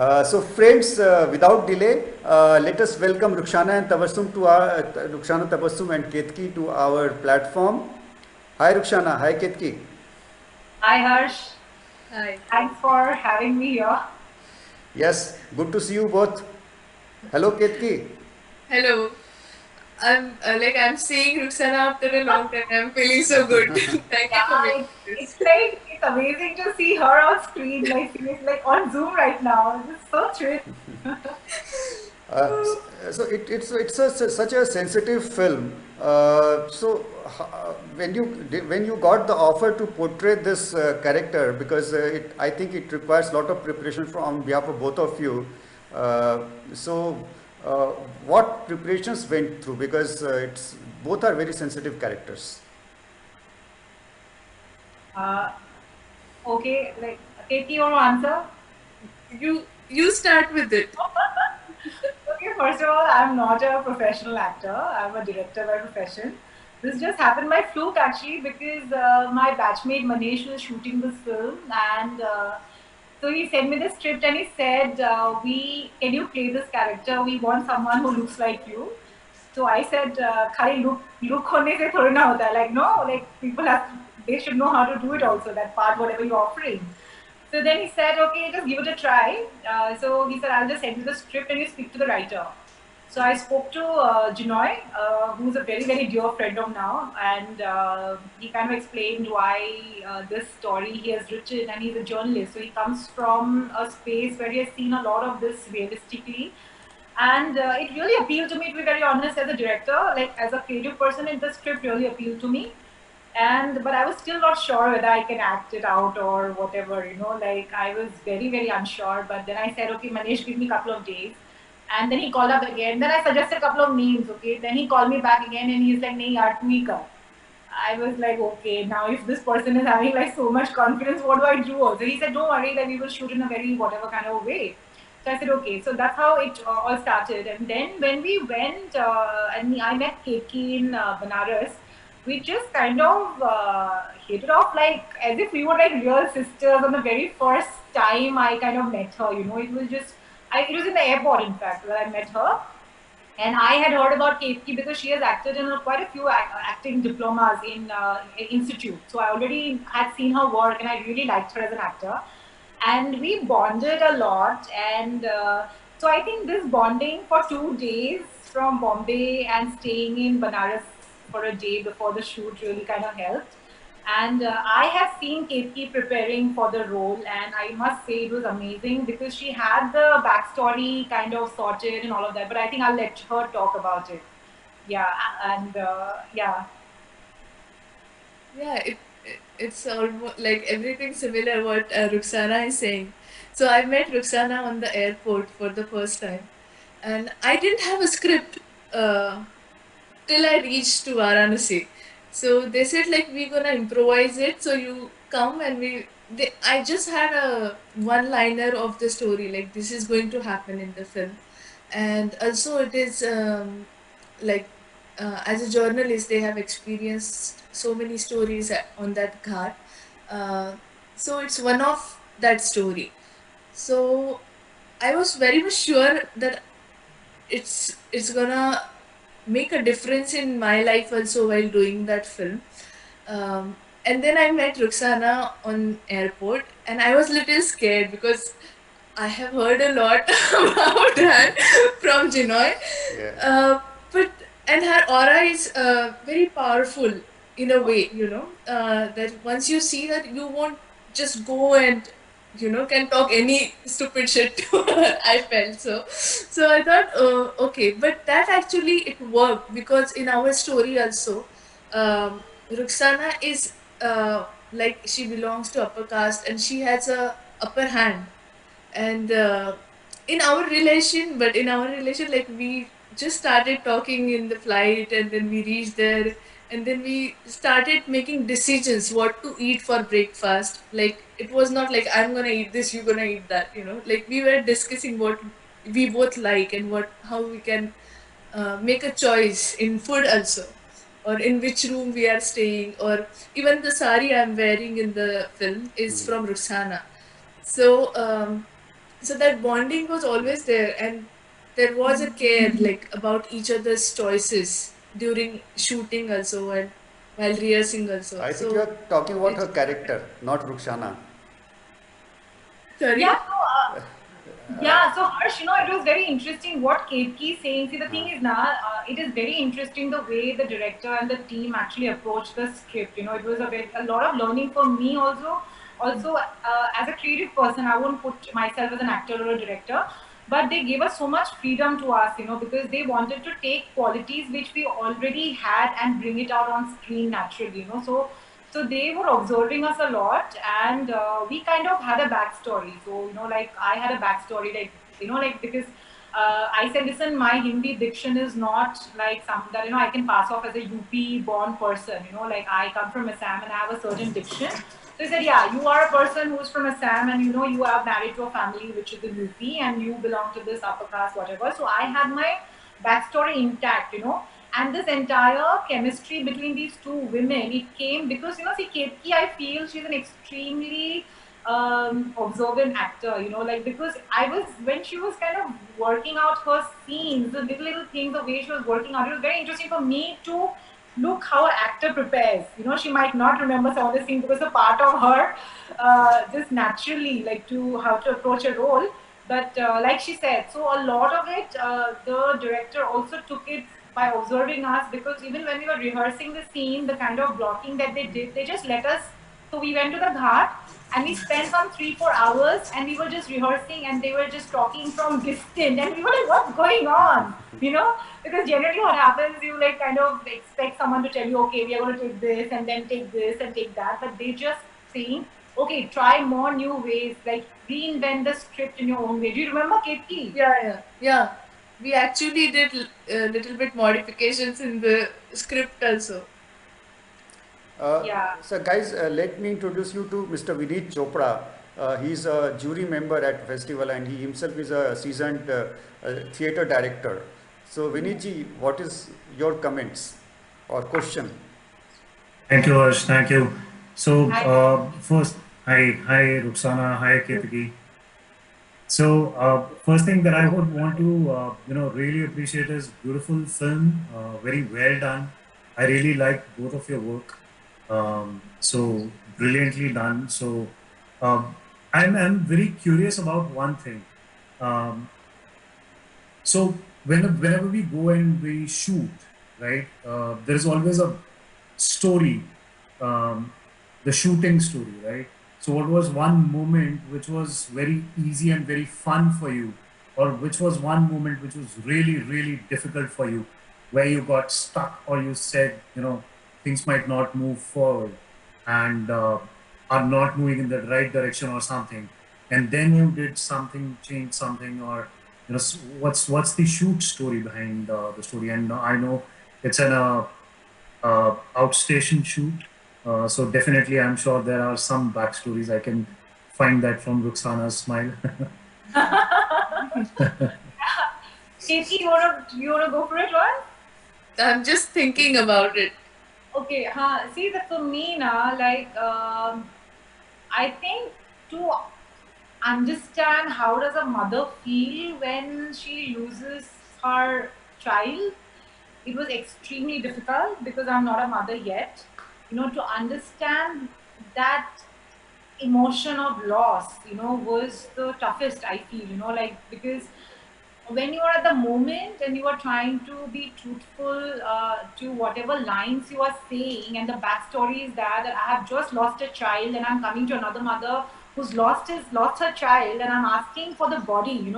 So friends, without delay, let us welcome Rukhsana and Tabassum to our Rukhsana, Tabassum and Ketki to our platform. Hi Rukhsana, hi Ketki. Hi Harsh, Hi. thanks for having me here. Yes, good to see you both. Hello Ketki. Hello. I'm seeing Ruxana after a long time. I'm feeling so good. Thank you for Yeah, making it's this. like it's amazing to see her on screen. Like she's like on Zoom right now. It's so thrilled. Uh, so it's such a sensitive film. When you got the offer to portray this character, because I think it requires a lot of preparation from on behalf of both of you. Uh, so uh, what preparations went through? Because it's both are very sensitive characters. Uh, okay, like Katie, you want to answer? You start with it. Okay, first of all, I'm not a professional actor. I'm a director by profession. This just happened by fluke actually because my batchmate Manish was shooting this film, and so he sent me the script and he said, "We can you play this character? We want someone who looks like you." So I said, "Khali look होने से थोड़ी ना होता है." Like no, like people have they should know how to do it also. That part, whatever you're offering. So then he said, okay, just give it a try. So he said, I'll just send you the script and you speak to the writer. So I spoke to Jinoy, who's a very, very dear friend of now, and he kind of explained why this story he has written, and he's a journalist. So he comes from a space where he has seen a lot of this realistically. And it really appealed to me, to be very honest, as a director, like as a creative person, the script really appealed to me, and but I was still not sure whether I can act it out or whatever, like I was very, very unsure. But then I said, okay, Manish, give me a couple of days. And then he called up again. Then I suggested a couple of names, okay. Then he called me back again and he's like, nahi yaar, tu hi kar. I was like, okay, now if this person is having like so much confidence, what do I do also? He said, don't worry, that we will shoot in a very whatever kind of way. So I said, okay. So that's how it all started. And then when we went, I met Keki in Banaras, we just kind of hit it off like as if we were like real sisters on the very first time I kind of met her. It was just, it was in the airport, in fact, where I met her. And I had heard about Ketki because she has acted in quite a few acting diplomas in institute. So I already had seen her work, and I really liked her as an actor. And we bonded a lot. And so I think this bonding for 2 days from Bombay and staying in Banaras for a day before the shoot really kind of helped. And I have seen Ketki preparing for the role, and I must say it was amazing because she had the backstory kind of sorted and all of that. But I think I'll let her talk about it. Yeah, and yeah. Yeah, it's almost like everything similar what Ruxana is saying. So I met Ruxana on the airport for the first time, and I didn't have a script uh, till I reached to Varanasi. So they said like we're gonna improvise it. So you come and I just had a one liner of the story like this is going to happen in the film, and also it is like as a journalist they have experienced so many stories on that ghat. Uh, so it's one of that story. So I was very much sure that it's gonna make a difference in my life also while doing that film. And then I met Ruxana on airport, and I was little scared because I have heard a lot about her from Jinoy. Yeah. Uh, but and her aura is very powerful in a way, that once you see that you won't just go and can talk any stupid shit to her. I felt so. So I thought, okay, but that actually it worked because in our story also, Ruxana is like she belongs to upper caste and she has a upper hand. And in our relation, like we just started talking in the flight, and then we reached there, and then we started making decisions what to eat for breakfast. Like it was not like I'm gonna eat this, you're gonna eat that. Like we were discussing what we both like and what how we can make a choice in food also, or in which room we are staying, or even the sari I'm wearing in the film is from Ruxana. So So that bonding was always there, and there was a care like about each other's choices during shooting also, and while rehearsing also. I think you So are talking about it her character, not Rukhsana. Yeah, sorry. so, yeah, so Harsh, it was very interesting what Ketki is saying. See, the thing is now, it is very interesting the way the director and the team actually approached the script. It was a lot of learning for me also. Also, as a creative person, I won't put myself as an actor or a director, but they gave us so much freedom to us, because they wanted to take qualities which we already had and bring it out on screen naturally. So they were observing us a lot, and we kind of had a backstory. So like I had a backstory, like like because I said, listen, my Hindi diction is not like something that I can pass off as a UP born person. Like I come from Assam and I have a certain diction. So he said, yeah, you are a person who's from Assam, and you are married to a family which is in UP, and you belong to this upper class, whatever. So I had my backstory intact. And this entire chemistry between these two women, it came because see, Ketki, I feel she's an extremely observant actor. Like because I was when she was kind of working out her scenes, the little things, the way she was working out, it was very interesting for me to look how an actor prepares. She might not remember some of the scenes because a part of her just naturally like to how to approach a role. But like she said, so a lot of it, the director also took it by observing us, because even when we were rehearsing the scene, the kind of blocking that they did, they just let us. So we went to the ghat and we spent some 3-4 hours and we were just rehearsing, and they were just talking from distant, and we were like, what's going on? Because generally what happens, you like kind of expect someone to tell you, okay, we are going to take this and then take this and take that, but they just saying, okay, try more new ways, like reinvent the script in your own way. Do you remember Ketki? Yeah. We actually did a little bit modifications in the script also. Yeah. So guys, let me introduce you to Mr. Vineet Chopra. He's a jury member at festival and he himself is a seasoned theatre director. So Vineet ji, what is your comments or question? Thank you, Harsh. Thank you. So, I first, hi, Ruxana, hi, Ketaki. So, first thing that I would want to, really appreciate is beautiful film, very well done. I really like both of your work. So brilliantly done. So, um, I'm very curious about one thing. Um, so whenever we go and we shoot, right, there is always a story, um, the shooting story, right? So what was one moment which was very easy and very fun for you, or which was one moment which was really, really difficult for you, where you got stuck or you said, things might not move forward and are not moving in the right direction or something, and then you did something, change something, or what's the shoot story behind the story? And I know it's an outstation shoot. So definitely, I'm sure there are some backstories. I can find that from Ruxana's smile. Katie, you wanna go for it, one? I'm just thinking about it. Okay, see that for me now, like I think to understand how does a mother feel when she loses her child, it was extremely difficult because I'm not a mother yet. To understand that emotion of loss, was the toughest, I feel, like because when you are at the moment and you are trying to be truthful to whatever lines you are saying, and the backstory is that I have just lost a child and I'm coming to another mother who's lost her child, and I'm asking for the body.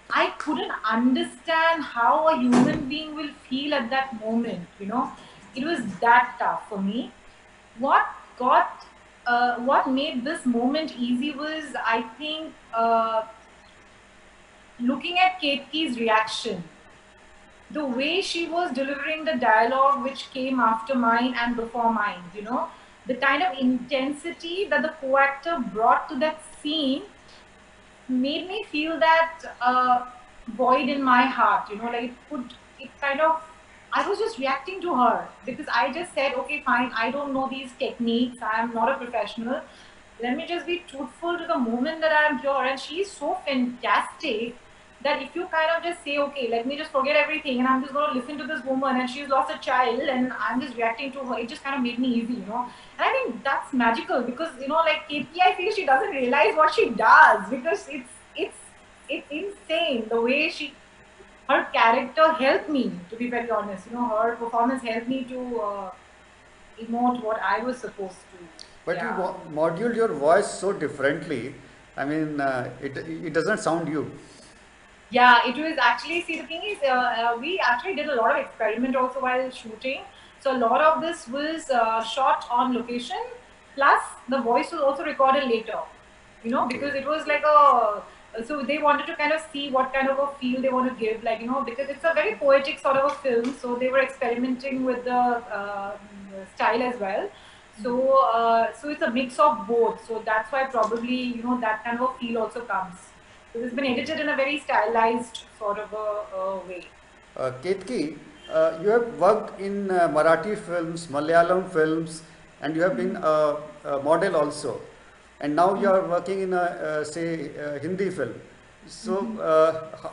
I couldn't understand how a human being will feel at that moment. It was that tough for me. What got what made this moment easy was, I think, looking at Ketki's reaction, the way she was delivering the dialogue which came after mine and before mine, the kind of intensity that the co-actor brought to that scene made me feel that void in my heart, like it kind of, I was just reacting to her because I just said, okay, fine, I don't know these techniques, I am not a professional, let me just be truthful to the moment that I'm here. And she's so fantastic that if you kind of just say, okay, let me just forget everything and I'm just going to listen to this woman and she's lost a child and I'm just reacting to her, it just kind of made me easy, you know. And I think that's magical because, you know, like KP, I feel she doesn't realize what she does because it's insane the way her character helped me, to be very honest. You know, her performance helped me to emote what I was supposed to. But you Yeah. moduled your voice so differently. I mean, it doesn't sound you. Yeah, it was actually, see, the thing is, we actually did a lot of experiment also while shooting. So a lot of this was shot on location, plus the voice was also recorded later, you know, Okay. because it was like so they wanted to kind of see what kind of a feel they want to give, like, you know, because it's a very poetic sort of a film. So they were experimenting with the style as well. So it's a mix of both. So that's why probably, you know, that kind of a feel also comes. So it's been edited in a very stylized sort of a way. Ketki, you have worked in Marathi films, Malayalam films, and you have been a model also. And now you are working in say, Hindi film. So,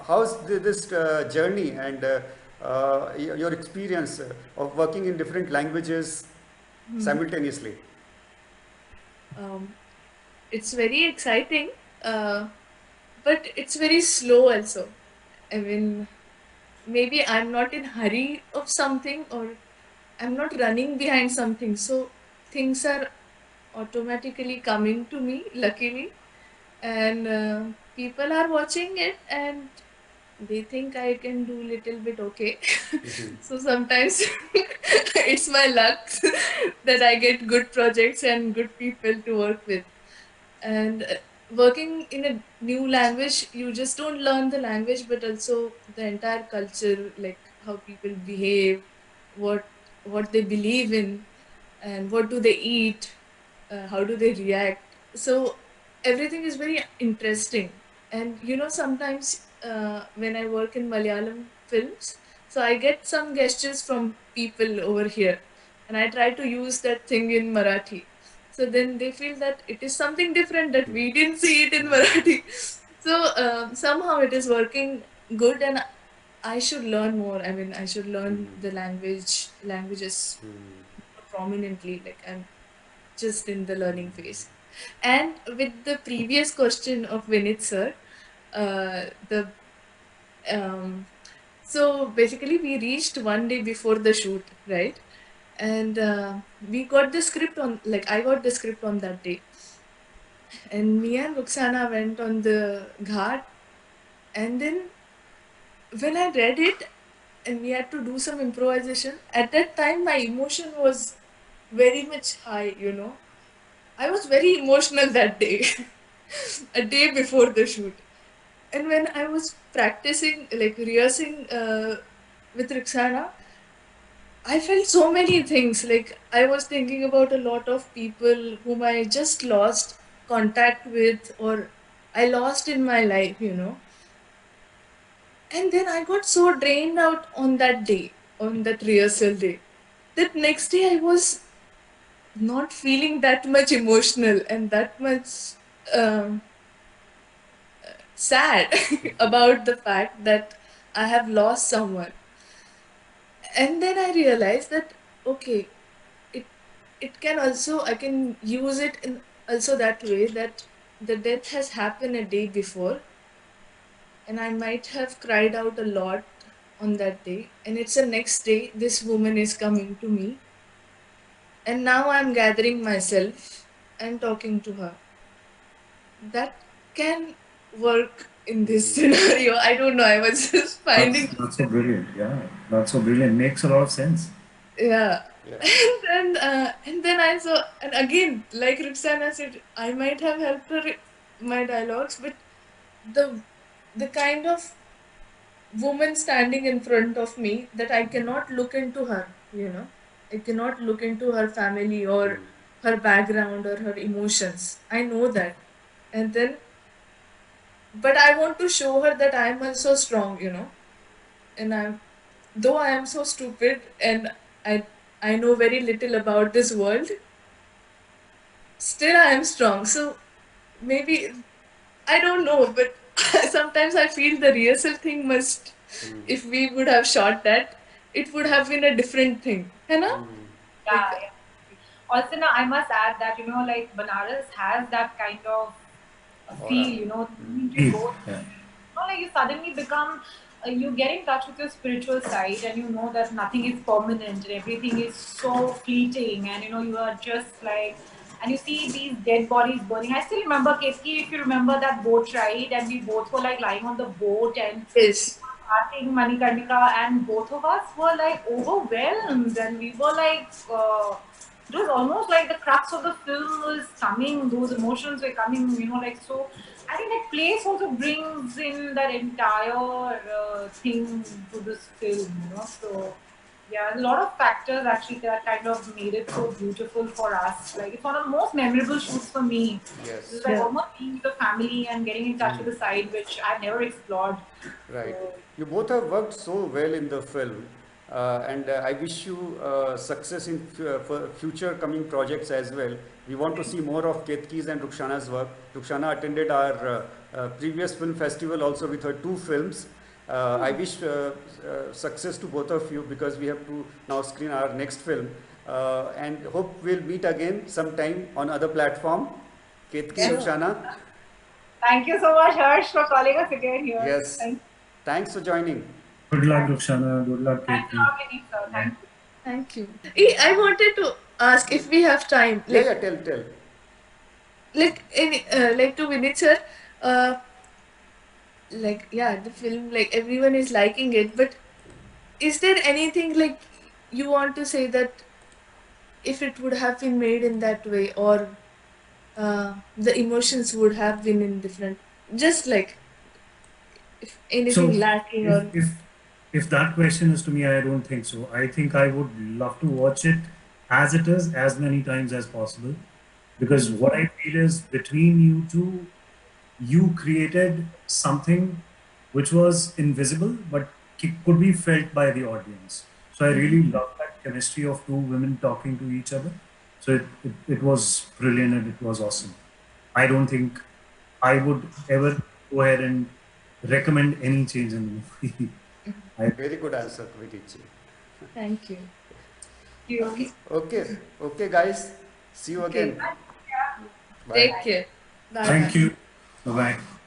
how's this journey and your experience of working in different languages simultaneously? Um, it's very exciting, uh, but it's very slow also. I mean, maybe I'm not in hurry of something or I'm not running behind something. So things are automatically coming to me, luckily, and people are watching it and they think I can do little bit okay. So sometimes it's my luck that I get good projects and good people to work with. And working in a new language, you just don't learn the language, but also the entire culture, like how people behave, what what they believe in, and what do they eat, how do they react. So everything is very interesting. And you know, sometimes when I work in Malayalam films, so I get some gestures from people over here, and I try to use that thing in Marathi. So then they feel that it is something different that we didn't see it in Marathi. So somehow it is working good, and I should learn more. I mean, I should learn the languages more prominently. Like I'm just in the learning phase. And with the previous question of Vinit sir, the um, so basically we reached one day before the shoot, right? And we got the script on, like I got the script on that day, and me and Ruxana went on the ghat, and then when I read it and we had to do some improvisation, at that time my emotion was very much high, you know. I was very emotional that day, a day before the shoot. And when I was practicing, like rehearsing with Rixana, I felt so many things. Like I was thinking about a lot of people whom I just lost contact with or I lost in my life, you know. And then I got so drained out on that day, on that rehearsal day, that next day I was not feeling that much emotional and that much um, sad about the fact that I have lost someone. And then I realized that okay, it it can also, I can use it in also that way that the death has happened a day before and I might have cried out a lot on that day, and it's the next day this woman is coming to me, and now I'm gathering myself and talking to her. That can work in this scenario. I don't know. I was just finding That's so brilliant. Yeah, that's so brilliant. Makes a lot of sense. yeah. Yeah. And then I saw, and again, like Ruxana said, I might have helped her my dialogues, but the the kind of woman standing in front of me that I cannot look into her, you know. I cannot look into her family or her background or her emotions. I know that. And then, but I want to show her that I am also strong, you know. And though I am so stupid and I I know very little about this world, still I am strong. So maybe I don't know, but sometimes I feel the rehearsal thing must. If we would have shot that, it would have been a different thing, है ना? Yeah, Like, yeah. Also, now I must add that like Banaras has that kind of Aura. feel. You just Feel, go, yeah. like you suddenly become, you get in touch with your spiritual side, and you know that nothing is permanent and everything is so fleeting, and you are just like, and you see these dead bodies burning. I still remember, Ketki, if you remember that boat ride, and we both were like lying on the boat, and yes, starting Manikarnika, and both of us were like overwhelmed, and we were like, it was almost like the crux of the film was coming, those emotions were coming, like so. I think that place also brings in that entire thing to this film. So yeah, a lot of factors actually that kind of made it so beautiful for us. Like it's one of the most memorable shoots for me. It Yes. was like almost being with the family and getting in touch with the side, which I've never explored. Right. So You both have worked so well in the film, and I wish you success in for future coming projects as well. We want to see more of Ketki's and Rukhsana's work. Rukhsana attended our previous film festival also with her 2 films. I wish success to both of you because we have to now screen our next film, and hope we'll meet again sometime on other platform. Ketki, yes, sure. Rukhsana. thank you so much, Harsh, for calling us again here. Yes. Thanks for joining. Good luck, Rukhsana. Good luck, Thanks a Ketki. lot, Vineet, sir. Yeah. Thank you. Thank you. I wanted to ask if we have time, Yeah, yeah, tell. like to Vinit sir, uh, like yeah, the film, like everyone is liking it, but is there anything like you want to say that if it would have been made in that way, or the emotions would have been in different, just like if anything So lacking if or if if that question is to me, I don't think so. I think I would love to watch it as it is as many times as possible because what I feel is between you two, you created something which was invisible but could be felt by the audience. So I really love that chemistry of two women talking to each other. So it was brilliant and it was awesome. I don't think I would ever go ahead and recommend any change in the movie. Very good answer, Vidichi. thank you. Thank you. Okay. Okay, guys. See you Okay. again. Yeah. Bye. Take care. Bye Thank bye. you. Bye bye.